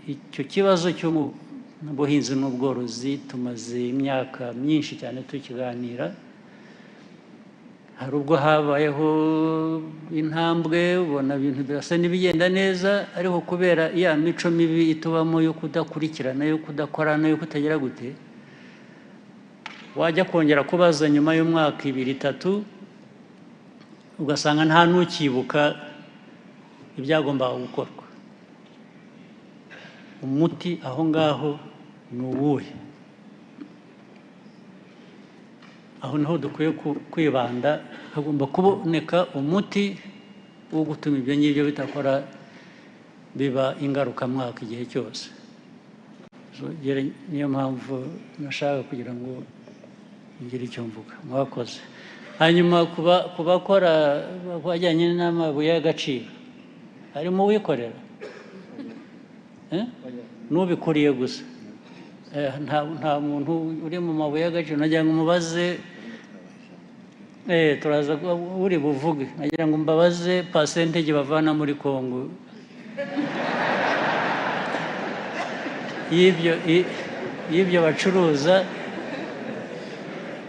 icyo kibazo cy'ubuhinzi n'ubworozi tumaze imyaka myinshi cyane tukiganira. Hari ubwo habayeho intambwe ubona ibintu birasa n'ibigenda neza, ariko kubera ya mico mibi itubamo yo kudakurikirana, yo kudakorana, yo kutagira gute, wajya kongera kubaza nyuma y'umwaka 2-3 ugasanga nta n'ukibuka ibyagombaga gukorwa. Umuti aho ngaho ni uwuhe? Aho niho dukwiye kwibanda. Hagomba kuboneka umuti wo gutuma ibyo ngibyo bitakora biba ingarukamwaka igihe cyose. Niyo mpamvu nashaka kugira ngo ngire icyo mvuga. Mwakoze. Hanyuma ku bakora bajyanye n'amabuye y'agaciro, harimo uwikorera n'ubikuriye gusa. Nta muntu uri mu mabuye y'agaciro. Nagira ngo umubaze, turaza uri buvuge, nagira ngo mbabaze percentage bavana muri Congo y'ibyo bacuruza.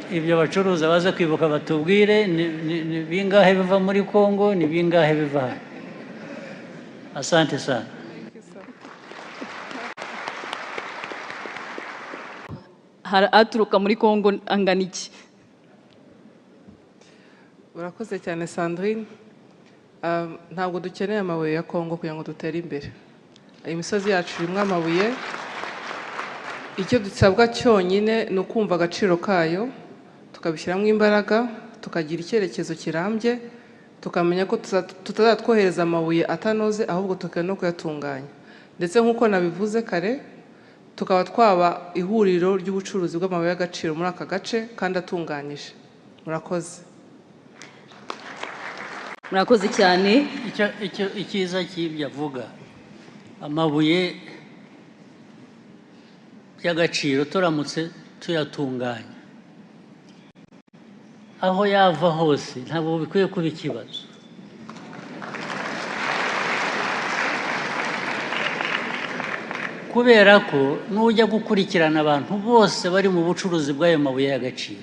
Ibyo bacuruza baza kwibuka batubwire ni bingahe biva muri Congo, ni bingahe biva hano. Asante sana. Aturuka muri Congo angana iki? Urakoze cyane Sandrine. Ntabwo dukeneye amabuye ya Congo kugira ngo dutere imbere. Imisozi yacu irimo amabuye. Icyo dusabwa cyonyine ni ukumva agaciro kayo, tukabishyiramo imbaraga, tukagira icyerekezo kirambye, tukamenya ko tutazatwohereza amabuye atanoze, ahubwo tukajya no kuyatunganya. Ndetse nk'uko nabivuze kare, tukaba twaba ihuriro ry'ubucuruzi bw'amabuye y'agaciro muri aka gace kandi atunganyije. Murakoze. Murakoze cyane. Icyiza cy'ibyo avuga, amabuye y'agaciro turamutse tuyatunganya, aho yava hose ntabwo bikwiye kuba ikibazo. Kubera ko nujya gukurikirana abantu bose bari mu bucuruzi bw'ayo mabuye y'agaciro,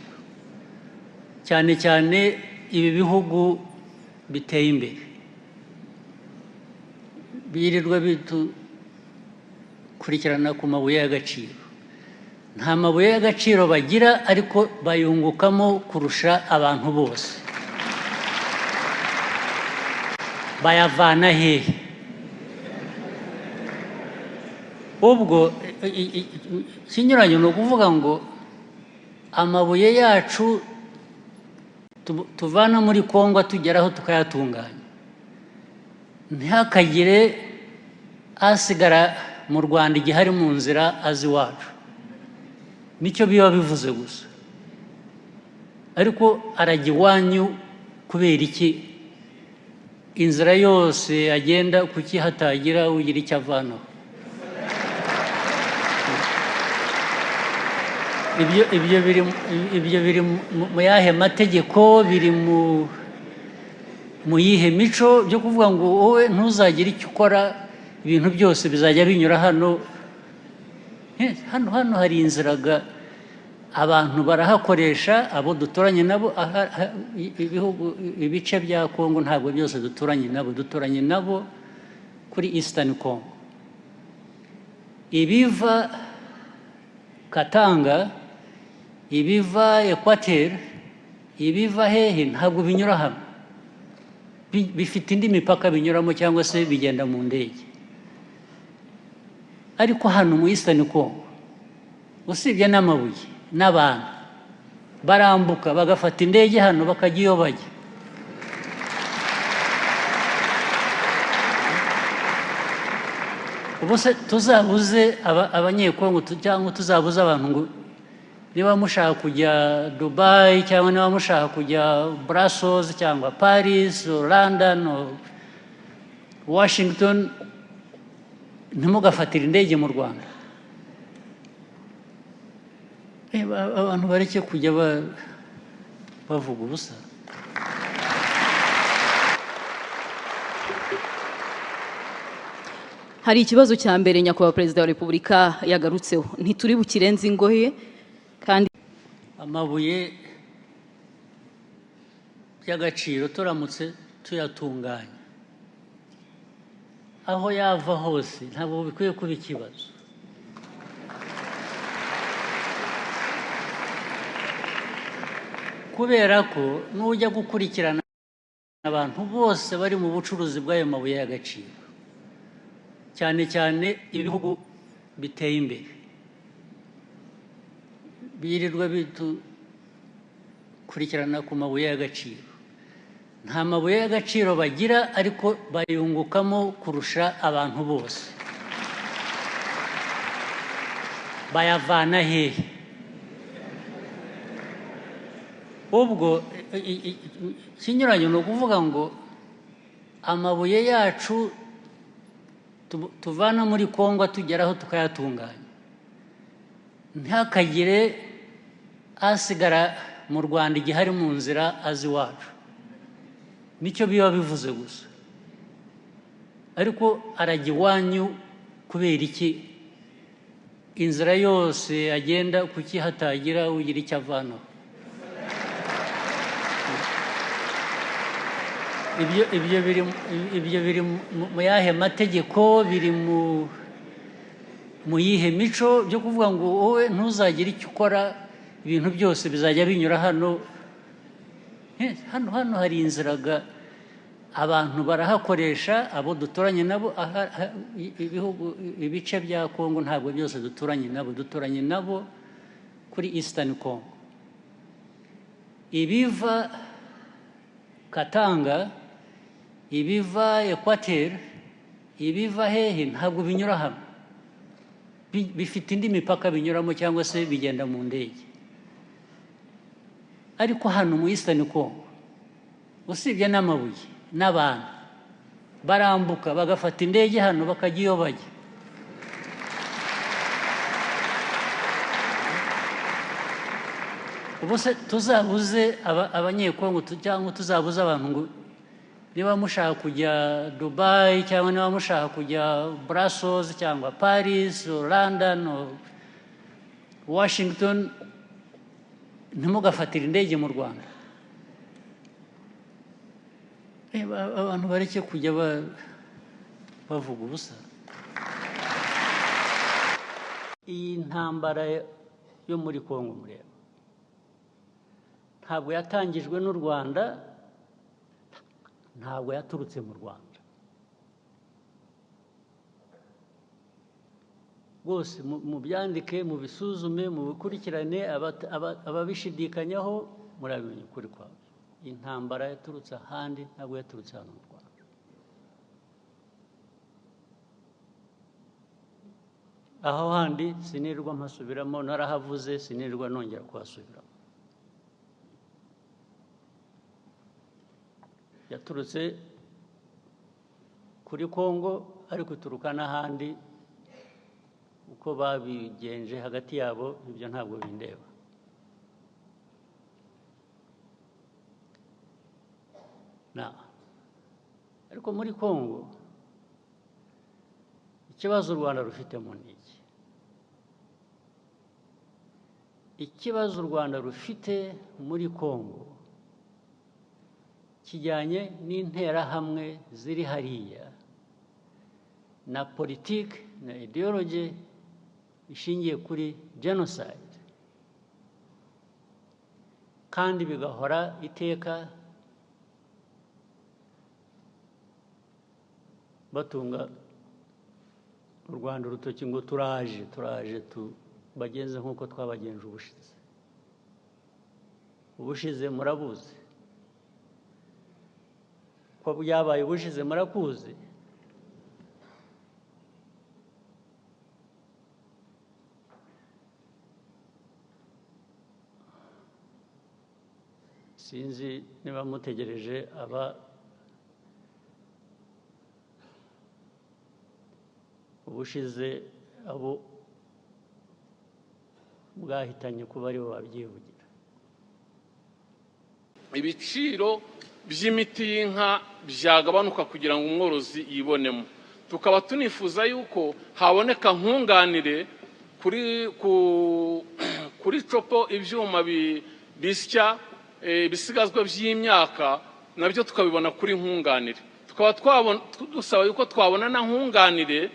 cyane cyane ibi bihugu biteye imbere, birirwa bitukurikirana ku mabuye y'agaciro. Nta mabuye y'agaciro bagira, ariko bayungukamo kurusha abantu bose. Bayavana hehe? Ubwo ikinyuranyo ni ukuvuga ngo amabuye yacu tuvana muri Congo tugeraho tukayatunganya, ntihakagire asigara mu Rwanda igihe ari mu nzira azi iwacu. Nicyo biba bivuze gusa. Ariko arajya iwanyu kubera iki? Inzira yose agenda kuki hatagira ugira icyo avanaho? Ibyo biri mu yahe mategeko, biri mu yihe mico byo kuvuga ngo wowe ntuzagire icyo ukora, ibintu byose bizajya binyura hano. Hano hari inziraga, abantu barahakoresha, abo duturanye nabo. Ibice bya Congo ntabwo byose duturanye nabo kuri Eastern Congo. Ibiva Katanga, ibiva Equateur, ibiva hehe ntabwo binyura hano, bifite indi mipaka binyuramo cyangwa se bigenda mu ndege. Ariko hano mu Eastern Congo, usibye n'amabuye n'abantu, barambuka bagafata indege hano bakajya iyo bajya. Ubu se tuzabuze abanyekongo cyangwa tuzabuze abantu ngo niba mushaka kujya Dubai cyangwa niba mushaka kujya Brussels cyangwa Paris or London or Washington, ntimugafatire indege mu Rwanda? Abantu bareke kujya bavuga ubusa. hari ikibazo cya mbere nyakubahwa perezida wa repubulika yagarutseho ntituri bukirenze ingohe kandi amabuye y'agaciro turamutse tuyatunganya aho yava hose ntabwo bikwiye kuba ikibazo. Kubera ko nujya gukurikirana abantu bose bari mu bucuruzi bw'ayo mabuye y'agaciro, cyane cyane ibihugu biteye imbere, birirwa bidukurikirana ku mabuye y'agaciro, nta mabuye y'agaciro bagira ariko bayungukamo kurusha abantu bose. Bayavana hehe? Ubwo ikinyuranyo ni ukuvuga ngo amabuye yacu tuvana muri Kongo tugeraho tukayatunganya, ntakagire asigara mu Rwanda igihe ari mu nzira azi iwacu. Nicyo biba bivuze gusa, ariko arajya iwanyu kubera iki? Inzira yose agenda kuki hatagira ugira icyo avanaho? Ibyo biri mu yahe mategeko, biri mu yihe mico byo kuvuga ngo wowe ntuzagire icyo ukora, ibintu byose bizajya binyura hano. Hano hari inziraga, abantu barahakoresha, abo duturanye nabo. Ibice bya Kongo ntabwo byose duturanye nabo kuri Eastern Congo. Ibiva Katanga, ibiva Equateur, ibiva hehe ntabwo binyura hano, bifite indi mipaka binyuramo cyangwa se bigenda mu ndege. Ariko hano mu Eastern Congo, usibye n'amabuye n'abantu, barambuka bagafata indege hano bakajya iyo bajya. Ubu se tuzabuze abanyekongo cyangwa tuzabuze abantu ngo niba mushaka kujya Dubai cyangwa niba mushaka kujya Brussels cyangwa Paris or London or Washington, ntimugafatire indege mu Rwanda? Abantu bareke kujya bavuga ubusa. Iyi ntambara yo muri Kongo mureba ntabwo yatangijwe n'u Rwanda, ntabwo yaturutse mu Rwanda. Bose mubyandike, mubisuzume, mubikurikirane. Ababishidikanyaho murabimenya ukuri kwabo. Intambara yaturutse ahandi, ntabwo yaturutse hano mu Rwanda. Aho handi sinirwa mpasubiramo, narahavuze sinirwa nongera kuhasubiramo. Yaturutse kuri Kongo ariko ituruka n'ahandi. Uko babigenje hagati yabo ibyo ntabwo bindeba. Ariko muri Kongo ikibazo u Rwanda rufitemo ni iki? Ikibazo u Rwanda rufite muri Kongo kijyanye n'interahamwe ziri hariya na politiki na ideology ishingiye kuri genocide, kandi bigahora iteka batunga u Rwanda urutoki ngo turaje tubagenze nk'uko twabagenje ubushize. Ubushize murabuzi ko byabaye, ubushize murakuzi. Sinzi niba mutegereje ubushize abo bwahitanye kuba aribo babyivugira. Ibiciro by'imiti y'inka byagabanuka kugira ngo umworozi yibonemo. tukaba tunifuza yuko haboneka nkunganire kuri copo ibyuma bisya bisigazwa by'imyaka nabyo tukabibona kuri nkunganire. Tukaba dusaba yuko twabona na nkunganire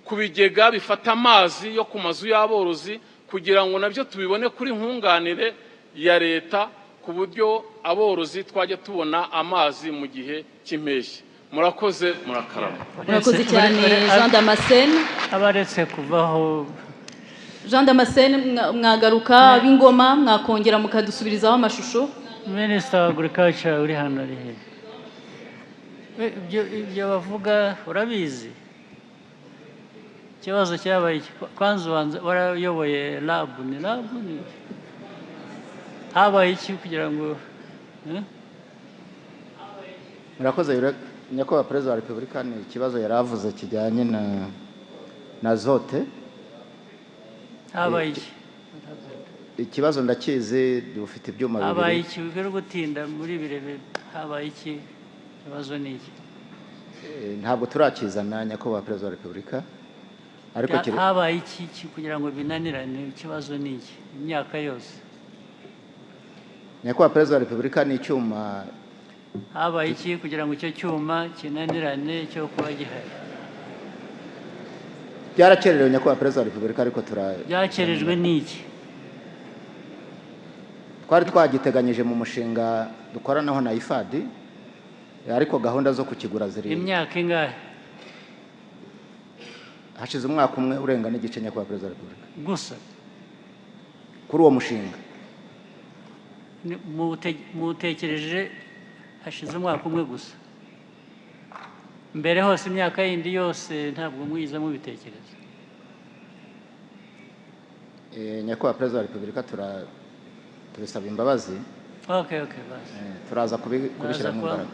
ku bigega bifata amazi yo ku mazu y'aborozi kugira ngo nabyo tubibone kuri nkunganire ya leta ku buryo aborozi twajya tubona amazi mu gihe cy'impeshyi. Murakoze, murakarama. Murakoze cyane Jean Damascene. Abaretse kuvaho Jean Damascene mwagaruka b'Ingoma mwakongera mukadusubirizaho amashusho. Minister of Agriculture uri hano ari he? Ibyo bavuga urabizi. Ikibazo cyabaye kwanza warayoboye lab ni habaye iki kugira ngo Murakoze nyakubahwa Perezida wa Repubulika, ni ikibazo yaravuze kijyanye na zote. habaye iki? Ikibazo ndakizi, dufite ibyuma bibiri. Habaye iki bigero gutinda muri birebe? Habaye iki? Ikibazo ni iki? Ntabwo turakizana nyakubahwa Perezida wa Repubulika, ariko habaye iki kugira ngo binanirane? Ikibazo ni iki? Imyaka yose nyakubahwa Perezida wa Repubulika, ni icyuma. Habaye iki kugira ngo icyo cyuma kinanirane cyo kuba gihari? Byarakererewe nyakubahwa Perezida wa Repubulika, ariko byakerejwe n'iki? Twari twagiteganyije mu mushinga dukoranaho na IFAD, ariko gahunda zo kukigura ziri. Imyaka ingahe? Hashize umwaka umwe urenga n'igice nyakubahwa Perezida wa Repubulika gusa kuri uwo mushinga. Mutekereje hashize umwaka umwe gusa? Mbere hose imyaka yindi yose ntabwo mwiza mubitekereza? Nyakubahwa Perezida wa Repubulika, turasaba imbabazi. Okay, basi. Turaza kubishyira mu mbaraga.